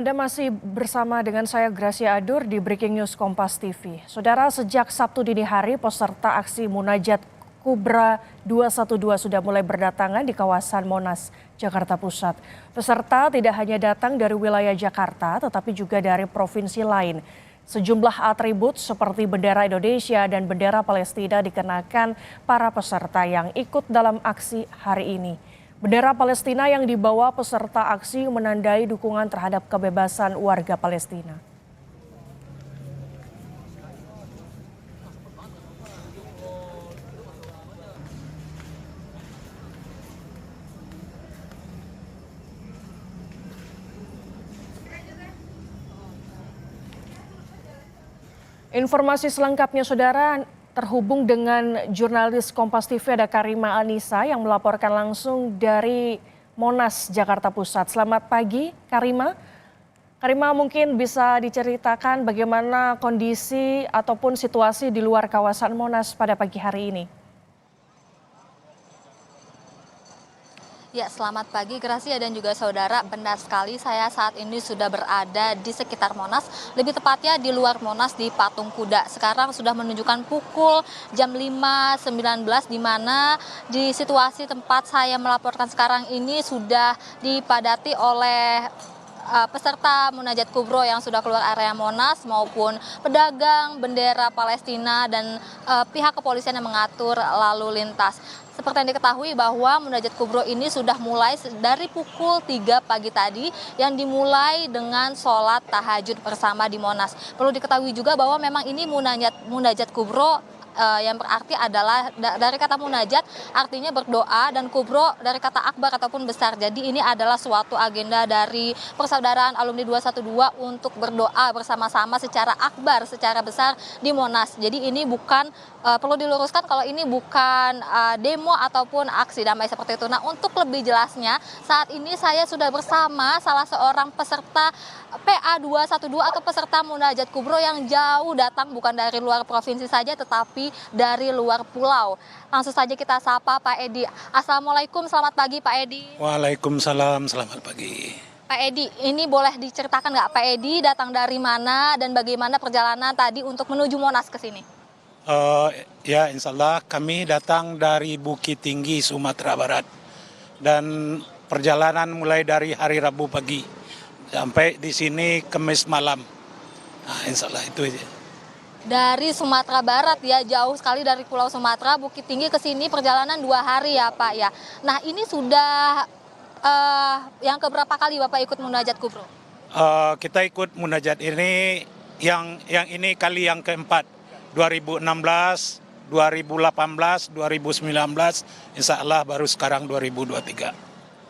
Anda masih bersama dengan saya Gracia Adur di Breaking News Kompas TV. Saudara, sejak Sabtu dini hari peserta aksi Munajat Kubra 212 sudah mulai berdatangan di kawasan Monas, Jakarta Pusat. Peserta tidak hanya datang dari wilayah Jakarta tetapi juga dari provinsi lain. Sejumlah atribut seperti bendera Indonesia dan bendera Palestina dikenakan para peserta yang ikut dalam aksi hari ini. Bendera Palestina yang dibawa peserta aksi menandai dukungan terhadap kebebasan warga Palestina. Informasi selengkapnya, Saudara, terhubung dengan jurnalis Kompas TV ada Karima Anissa yang melaporkan langsung dari Monas, Jakarta Pusat. Selamat pagi, Karima. Karima, mungkin bisa diceritakan bagaimana kondisi ataupun situasi di luar kawasan Monas pada pagi hari ini. Ya, selamat pagi Gracia dan juga saudara. Benar sekali, saya saat ini sudah berada di sekitar Monas, lebih tepatnya di luar Monas di Patung Kuda. Sekarang sudah menunjukkan pukul jam 5.19 di mana di situasi tempat saya melaporkan sekarang ini sudah dipadati oleh peserta Munajat Kubro yang sudah keluar area Monas maupun pedagang bendera Palestina dan pihak kepolisian yang mengatur lalu lintas. Seperti yang diketahui bahwa Munajat Kubro ini sudah mulai dari pukul 3 pagi tadi yang dimulai dengan sholat tahajud bersama di Monas. Perlu diketahui juga bahwa memang ini Munajat Kubro yang berarti adalah dari kata munajat artinya berdoa dan kubro dari kata akbar ataupun besar. Jadi ini adalah suatu agenda dari persaudaraan alumni 212 untuk berdoa bersama-sama secara akbar, secara besar di Monas. Jadi ini bukan, perlu diluruskan kalau ini bukan demo ataupun aksi damai seperti itu. Nah, untuk lebih jelasnya saat ini saya sudah bersama salah seorang peserta PA 212 atau peserta Munajat Kubro yang jauh datang bukan dari luar provinsi saja tetapi dari luar pulau. Langsung saja kita sapa Pak Edi. Assalamualaikum, selamat pagi Pak Edi. Waalaikumsalam, selamat pagi. Pak Edi, ini boleh diceritakan nggak Pak Edi datang dari mana dan bagaimana perjalanan tadi untuk menuju Monas ke sini? Ya, insya Allah kami datang dari Bukit Tinggi, Sumatera Barat. Dan perjalanan mulai dari hari Rabu pagi sampai di sini Kamis malam. Nah, insya Allah itu aja. Dari Sumatera Barat ya, jauh sekali dari Pulau Sumatera, Bukit Tinggi ke sini perjalanan 2 hari ya Pak ya. Nah, ini sudah yang keberapa kali Bapak ikut Munajat Kubro? Kita ikut Munajat ini yang ini kali yang keempat. 2016, 2018, 2019, insya Allah baru sekarang 2023.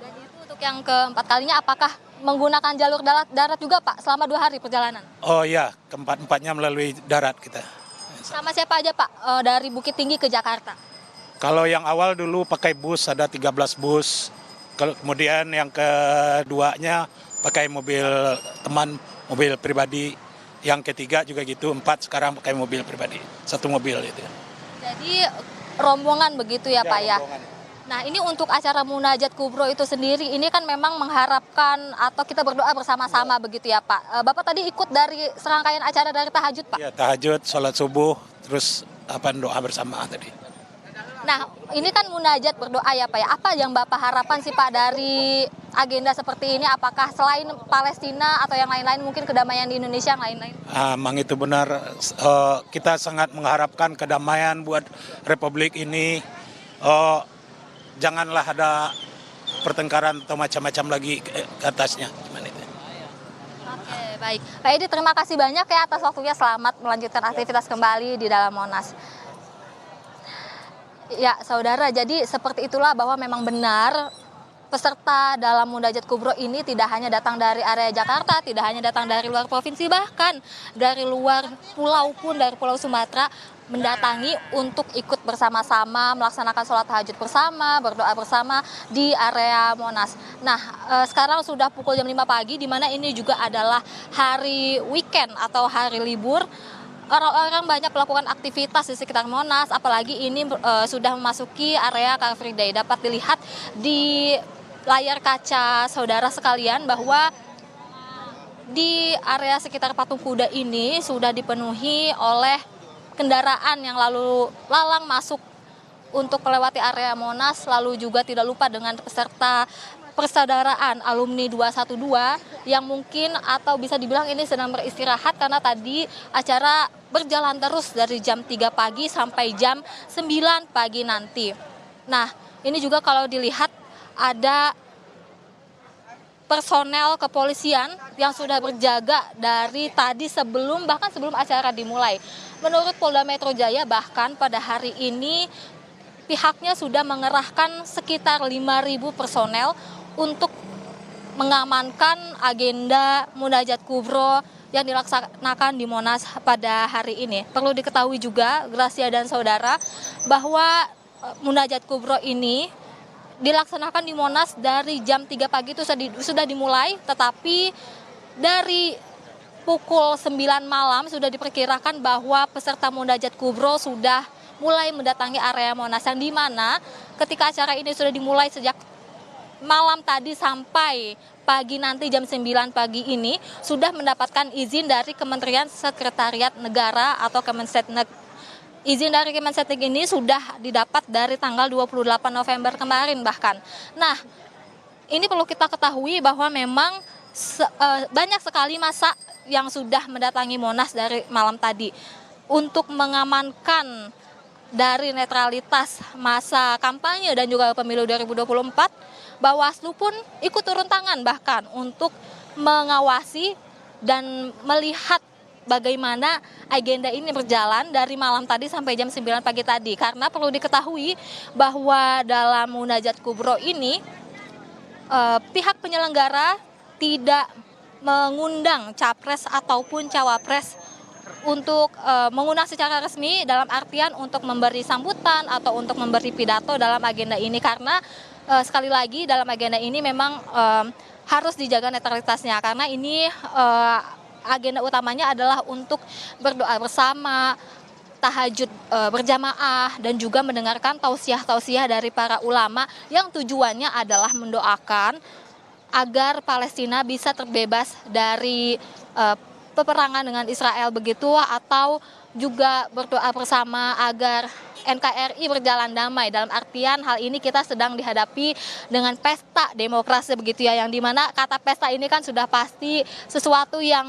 Dan itu untuk yang keempat kalinya apakah menggunakan jalur darat juga Pak selama 2 hari perjalanan? Oh ya, keempat-empatnya melalui darat kita. Sama siapa aja Pak dari Bukit Tinggi ke Jakarta? Kalau yang awal dulu pakai bus, ada 13 bus. Kemudian yang keduanya pakai mobil teman, mobil pribadi. Yang ketiga juga gitu, 4 sekarang pakai mobil pribadi. 1 mobil itu. Jadi rombongan begitu ya Pak ya? Rombongan. Nah, ini untuk acara Munajat Kubro itu sendiri, ini kan memang mengharapkan atau kita berdoa bersama-sama begitu ya Pak. Bapak tadi ikut dari serangkaian acara dari tahajud Pak? Ya, tahajud, sholat subuh, terus doa bersama tadi. Nah, ini kan Munajat berdoa ya Pak ya. Apa yang Bapak harapkan sih Pak dari agenda seperti ini? Apakah selain Palestina atau yang lain-lain, mungkin kedamaian di Indonesia yang lain-lain? Memang itu benar, kita sangat mengharapkan kedamaian buat Republik ini. Janganlah ada pertengkaran atau macam-macam lagi ke atasnya. Oke, baik. Pak Edi, terima kasih banyak ya atas waktunya. Selamat melanjutkan aktivitas kembali di dalam Monas. Ya, saudara, jadi seperti itulah bahwa memang benar peserta dalam Munajat Kubro ini tidak hanya datang dari area Jakarta, tidak hanya datang dari luar provinsi, bahkan dari luar pulau pun, dari Pulau Sumatera, mendatangi untuk ikut bersama-sama melaksanakan sholat tahajud bersama, berdoa bersama di area Monas. Nah, sekarang sudah pukul jam 5 pagi, di mana ini juga adalah hari weekend atau hari libur. Orang-orang banyak melakukan aktivitas di sekitar Monas, apalagi ini sudah memasuki area Car Free Day. Dapat dilihat di layar kaca saudara sekalian bahwa di area sekitar Patung Kuda ini sudah dipenuhi oleh kendaraan yang lalu lalang masuk untuk melewati area Monas, lalu juga tidak lupa dengan peserta persaudaraan alumni 212 yang mungkin atau bisa dibilang ini sedang beristirahat karena tadi acara berjalan terus dari jam 3 pagi sampai jam 9 pagi nanti. Nah, ini juga kalau dilihat ada personel kepolisian yang sudah berjaga dari tadi bahkan sebelum acara dimulai. Menurut Polda Metro Jaya bahkan pada hari ini pihaknya sudah mengerahkan sekitar 5.000 personel untuk mengamankan agenda Munajat Kubro yang dilaksanakan di Monas pada hari ini. Perlu diketahui juga, Gracia dan saudara, bahwa Munajat Kubro ini dilaksanakan di Monas dari jam 3 pagi itu sudah dimulai, tetapi dari pukul 9 malam sudah diperkirakan bahwa peserta Munajat Kubro sudah mulai mendatangi area Monas, yang dimana ketika acara ini sudah dimulai sejak malam tadi sampai pagi nanti jam 9 pagi ini sudah mendapatkan izin dari Kementerian Sekretariat Negara atau Kemensetnek. Izin dari Kemensetnek ini sudah didapat dari tanggal 28 November kemarin bahkan. Nah, ini perlu kita ketahui bahwa memang banyak sekali massa yang sudah mendatangi Monas dari malam tadi untuk mengamankan dari netralitas masa kampanye dan juga pemilu 2024. Bawaslu pun ikut turun tangan bahkan untuk mengawasi dan melihat bagaimana agenda ini berjalan dari malam tadi sampai jam 9 pagi tadi. Karena perlu diketahui bahwa dalam Munajat Kubro ini pihak penyelenggara tidak mengundang capres ataupun cawapres untuk mengundang secara resmi dalam artian untuk memberi sambutan atau untuk memberi pidato dalam agenda ini, karena sekali lagi dalam agenda ini memang harus dijaga netralitasnya, karena ini agenda utamanya adalah untuk berdoa bersama, tahajud berjamaah, dan juga mendengarkan tausiah-tausiah dari para ulama yang tujuannya adalah mendoakan agar Palestina bisa terbebas dari peperangan dengan Israel begitu, atau juga berdoa bersama agar NKRI berjalan damai. Dalam artian hal ini kita sedang dihadapi dengan pesta demokrasi begitu ya, yang dimana kata pesta ini kan sudah pasti sesuatu yang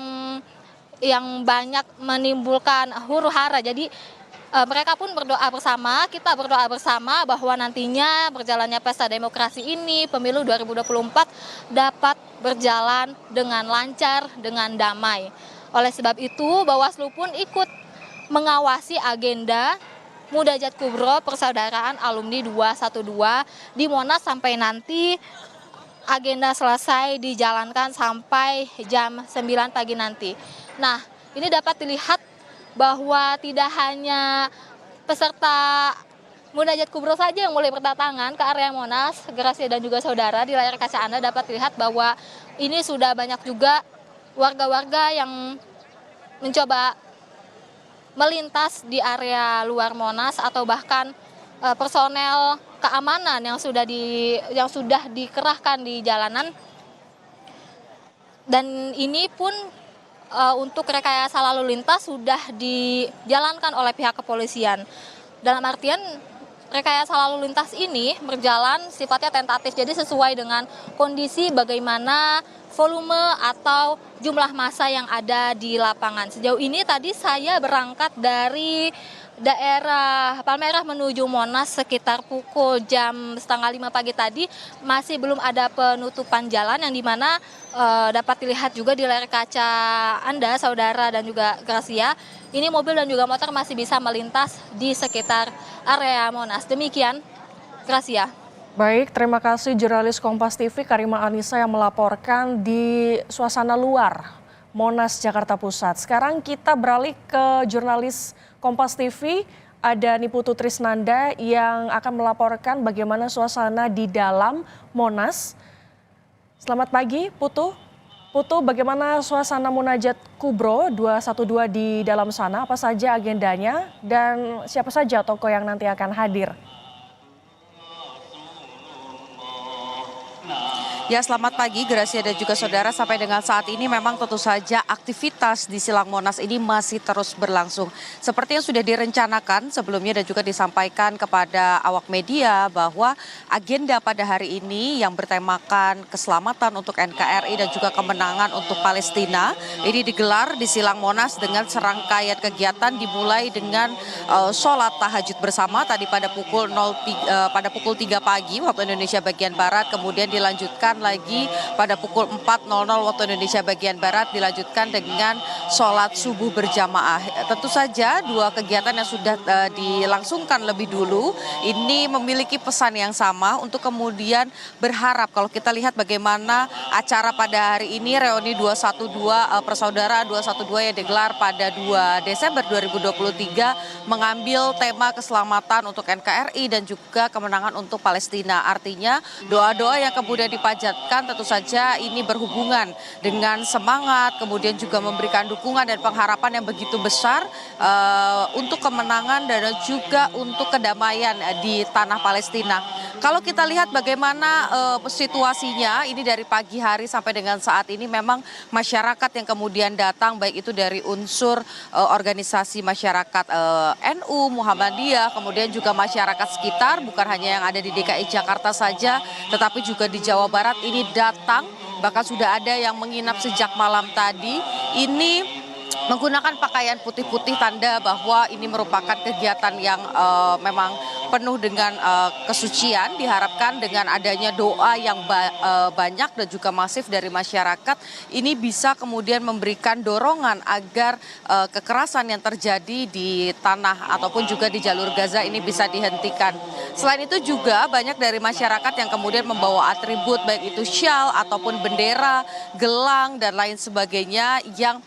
banyak menimbulkan huru-hara. Jadi mereka pun berdoa bersama, kita berdoa bersama bahwa nantinya berjalannya pesta demokrasi ini, pemilu 2024 dapat berjalan dengan lancar, dengan damai. Oleh sebab itu Bawaslu pun ikut mengawasi agenda Munajat Kubro Persaudaraan Alumni 212 di Monas sampai nanti agenda selesai dijalankan sampai jam 9 pagi nanti. Nah, ini dapat dilihat bahwa tidak hanya peserta Munajat Kubro saja yang mulai berdatangan ke area Monas. Gracia dan juga saudara, di layar kaca Anda dapat lihat bahwa ini sudah banyak juga warga-warga yang mencoba melintas di area luar Monas, atau bahkan personel keamanan yang sudah dikerahkan di jalanan. Dan ini pun untuk rekayasa lalu lintas sudah dijalankan oleh pihak kepolisian. Dalam artian rekayasa lalu lintas ini berjalan sifatnya tentatif, jadi sesuai dengan kondisi bagaimana volume atau jumlah massa yang ada di lapangan. Sejauh ini tadi saya berangkat dari daerah Palmerah menuju Monas sekitar pukul jam 4:30 pagi tadi, masih belum ada penutupan jalan, yang dimana dapat dilihat juga di layar kaca Anda, saudara dan juga Gracia, ini mobil dan juga motor masih bisa melintas di sekitar area Monas. Demikian, Gracia. Baik, terima kasih jurnalis Kompas TV Karima Anissa yang melaporkan di suasana luar Monas, Jakarta Pusat. Sekarang kita beralih ke jurnalis Kompas TV, ada Niputu Trisnanda yang akan melaporkan bagaimana suasana di dalam Monas. Selamat pagi, Putu. Putu, bagaimana suasana Munajat Kubro 212 di dalam sana? Apa saja agendanya dan siapa saja tokoh yang nanti akan hadir? Ya, selamat pagi Gracia dan juga saudara. Sampai dengan saat ini memang tentu saja aktivitas di Silang Monas ini masih terus berlangsung. Seperti yang sudah direncanakan sebelumnya dan juga disampaikan kepada awak media bahwa agenda pada hari ini yang bertemakan keselamatan untuk NKRI dan juga kemenangan untuk Palestina ini digelar di Silang Monas dengan serangkaian kegiatan dimulai dengan sholat tahajud bersama tadi pada pukul 3 pagi waktu Indonesia bagian Barat, kemudian dilanjutkan lagi pada pukul 4.00 waktu Indonesia bagian Barat dilanjutkan dengan sholat subuh berjamaah. Tentu saja dua kegiatan yang sudah dilangsungkan lebih dulu ini memiliki pesan yang sama untuk kemudian berharap kalau kita lihat bagaimana acara pada hari ini reuni 212 persaudaraan 212 yang digelar pada 2 Desember 2023 mengambil tema keselamatan untuk NKRI dan juga kemenangan untuk Palestina. Artinya doa-doa yang kemudian dipanjatkan tentu saja ini berhubungan dengan semangat, kemudian juga memberikan dukungan dan pengharapan yang begitu besar untuk kemenangan dan juga untuk kedamaian di tanah Palestina. Kalau kita lihat bagaimana situasinya ini dari pagi hari sampai dengan saat ini memang masyarakat yang kemudian datang baik itu dari unsur organisasi masyarakat NU, Muhammadiyah, kemudian juga masyarakat sekitar bukan hanya yang ada di DKI Jakarta saja tetapi juga di Jawa Barat ini datang, bahkan sudah ada yang menginap sejak malam tadi. Ini menggunakan pakaian putih-putih tanda bahwa ini merupakan kegiatan yang memang penuh dengan kesucian. Diharapkan dengan adanya doa yang banyak dan juga masif dari masyarakat ini bisa kemudian memberikan dorongan agar kekerasan yang terjadi di tanah ataupun juga di jalur Gaza ini bisa dihentikan. Selain itu juga banyak dari masyarakat yang kemudian membawa atribut baik itu syal ataupun bendera, gelang dan lain sebagainya yang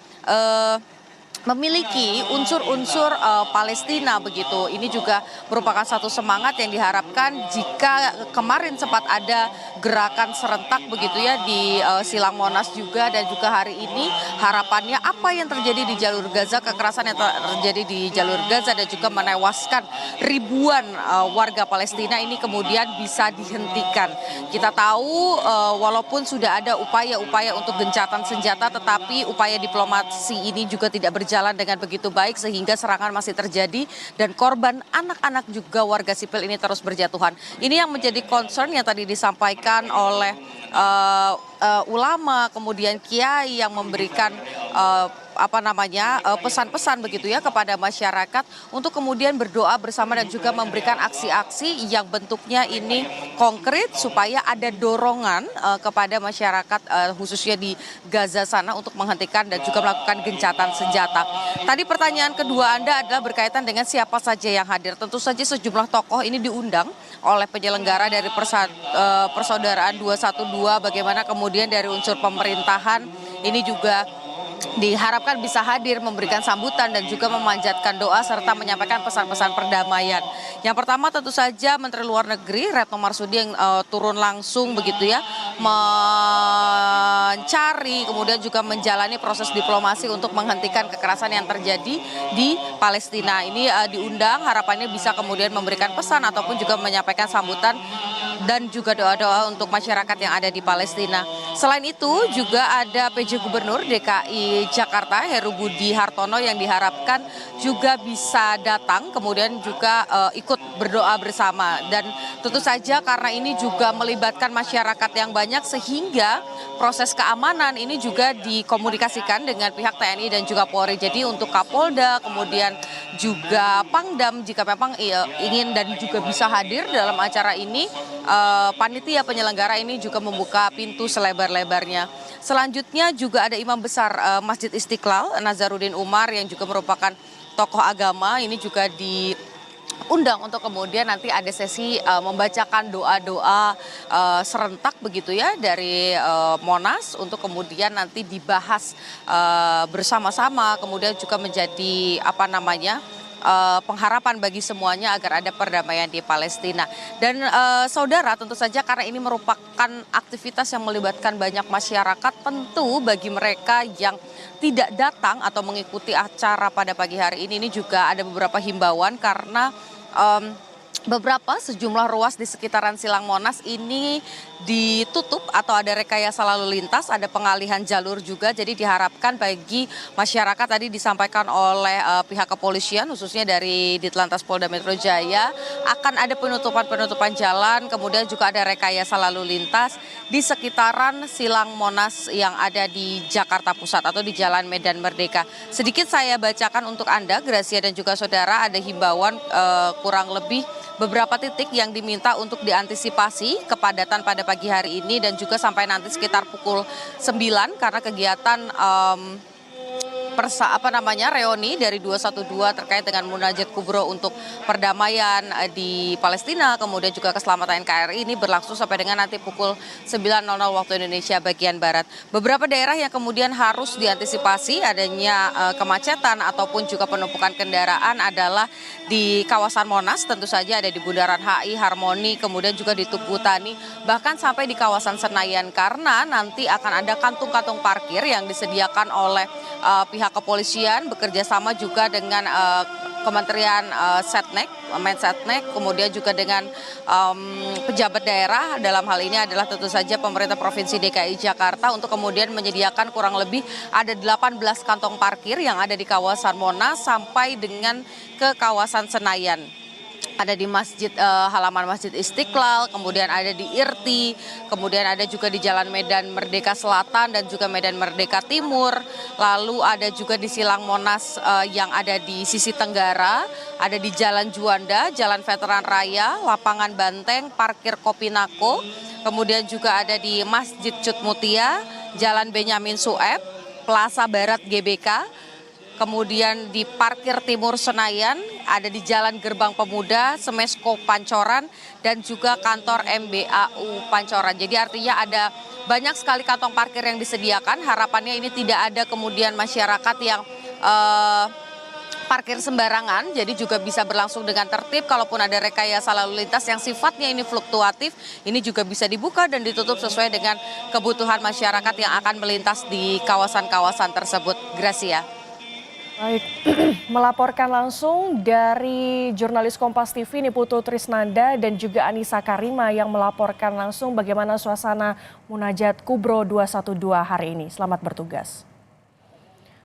memiliki unsur-unsur Palestina begitu. Ini juga merupakan satu semangat yang diharapkan jika kemarin sempat ada gerakan serentak begitu ya di Silang Monas juga dan juga hari ini harapannya apa yang terjadi di jalur Gaza, kekerasan yang terjadi di jalur Gaza dan juga menewaskan ribuan warga Palestina ini kemudian bisa dihentikan. Kita tahu walaupun sudah ada upaya-upaya untuk gencatan senjata tetapi upaya diplomasi ini juga tidak berjalan dengan begitu baik sehingga serangan masih terjadi dan korban anak-anak juga warga sipil ini terus berjatuhan. Ini yang menjadi concern yang tadi disampaikan oleh ulama kemudian kiai yang memberikan pesan-pesan begitu ya kepada masyarakat untuk kemudian berdoa bersama dan juga memberikan aksi-aksi yang bentuknya ini konkret supaya ada dorongan kepada masyarakat khususnya di Gaza sana untuk menghentikan dan juga melakukan gencatan senjata. Tadi pertanyaan kedua Anda adalah berkaitan dengan siapa saja yang hadir. Tentu saja sejumlah tokoh ini diundang oleh penyelenggara dari persaudaraan 212, bagaimana kemudian dari unsur pemerintahan ini juga diharapkan bisa hadir memberikan sambutan dan juga memanjatkan doa serta menyampaikan pesan-pesan perdamaian. Yang pertama tentu saja Menteri Luar Negeri Retno Marsudi yang turun langsung begitu ya mencari kemudian juga menjalani proses diplomasi untuk menghentikan kekerasan yang terjadi di Palestina. Ini diundang harapannya bisa kemudian memberikan pesan ataupun juga menyampaikan sambutan dan juga doa-doa untuk masyarakat yang ada di Palestina. Selain itu juga ada PJ Gubernur DKI Jakarta Heru Budi Hartono yang diharapkan juga bisa datang kemudian juga ikut berdoa bersama. Dan tentu saja karena ini juga melibatkan masyarakat yang banyak sehingga proses keamanan ini juga dikomunikasikan dengan pihak TNI dan juga Polri. Jadi untuk Kapolda kemudian juga Pangdam jika memang ingin dan juga bisa hadir dalam acara ini, panitia penyelenggara ini juga membuka pintu selebar-lebarnya. Selanjutnya juga ada Imam Besar Masjid Istiqlal Nazaruddin Umar yang juga merupakan tokoh agama, ini juga diundang untuk kemudian nanti ada sesi membacakan doa-doa serentak begitu ya dari Monas untuk kemudian nanti dibahas bersama-sama, kemudian juga menjadi pengharapan bagi semuanya agar ada perdamaian di Palestina. Dan saudara tentu saja karena ini merupakan aktivitas yang melibatkan banyak masyarakat, tentu bagi mereka yang tidak datang atau mengikuti acara pada pagi hari ini juga ada beberapa himbauan karena sejumlah ruas di sekitaran Silang Monas ini ditutup atau ada rekayasa lalu lintas, ada pengalihan jalur juga. Jadi diharapkan bagi masyarakat, tadi disampaikan oleh pihak kepolisian khususnya dari Ditlantas Polda Metro Jaya, akan ada penutupan jalan, kemudian juga ada rekayasa lalu lintas di sekitaran Silang Monas yang ada di Jakarta Pusat atau di Jalan Medan Merdeka. Sedikit saya bacakan untuk Anda, Gracia dan juga saudara, ada himbauan kurang lebih beberapa titik yang diminta untuk diantisipasi kepadatan pada pagi hari ini dan juga sampai nanti sekitar pukul 9 karena kegiatan reuni dari 212 terkait dengan Munajat Kubro untuk perdamaian di Palestina, kemudian juga keselamatan NKRI ini berlangsung sampai dengan nanti pukul 9.00 waktu Indonesia bagian Barat. Beberapa daerah yang kemudian harus diantisipasi adanya kemacetan ataupun juga penumpukan kendaraan adalah di kawasan Monas, tentu saja ada di Bundaran HI, Harmoni, kemudian juga di Tugu Tani, bahkan sampai di kawasan Senayan karena nanti akan ada kantung-kantung parkir yang disediakan oleh pihak kepolisian bekerja sama juga dengan Kementerian Setnek, kemudian juga dengan pejabat daerah. Dalam hal ini adalah tentu saja pemerintah Provinsi DKI Jakarta untuk kemudian menyediakan kurang lebih ada 18 kantong parkir yang ada di kawasan Monas sampai dengan ke kawasan Senayan. Ada di halaman Masjid Istiqlal, kemudian ada di Irti, kemudian ada juga di Jalan Medan Merdeka Selatan dan juga Medan Merdeka Timur. Lalu ada juga di Silang Monas yang ada di sisi tenggara, ada di Jalan Juanda, Jalan Veteran Raya, Lapangan Banteng, Parkir Kopinako, kemudian juga ada di Masjid Cut Mutia, Jalan Benyamin Sueb, Plaza Barat GBK, kemudian di Parkir Timur Senayan, ada di Jalan Gerbang Pemuda, Semesko Pancoran, dan juga kantor MBAU Pancoran. Jadi artinya ada banyak sekali kantong parkir yang disediakan. Harapannya ini tidak ada kemudian masyarakat yang parkir sembarangan, jadi juga bisa berlangsung dengan tertib. Kalaupun ada rekayasa lalu lintas yang sifatnya ini fluktuatif, ini juga bisa dibuka dan ditutup sesuai dengan kebutuhan masyarakat yang akan melintas di kawasan-kawasan tersebut. Gracia. Baik, melaporkan langsung dari jurnalis Kompas TV Niputu Trisnanda dan juga Anissa Karima yang melaporkan langsung bagaimana suasana Munajat Kubro 212 hari ini. Selamat bertugas.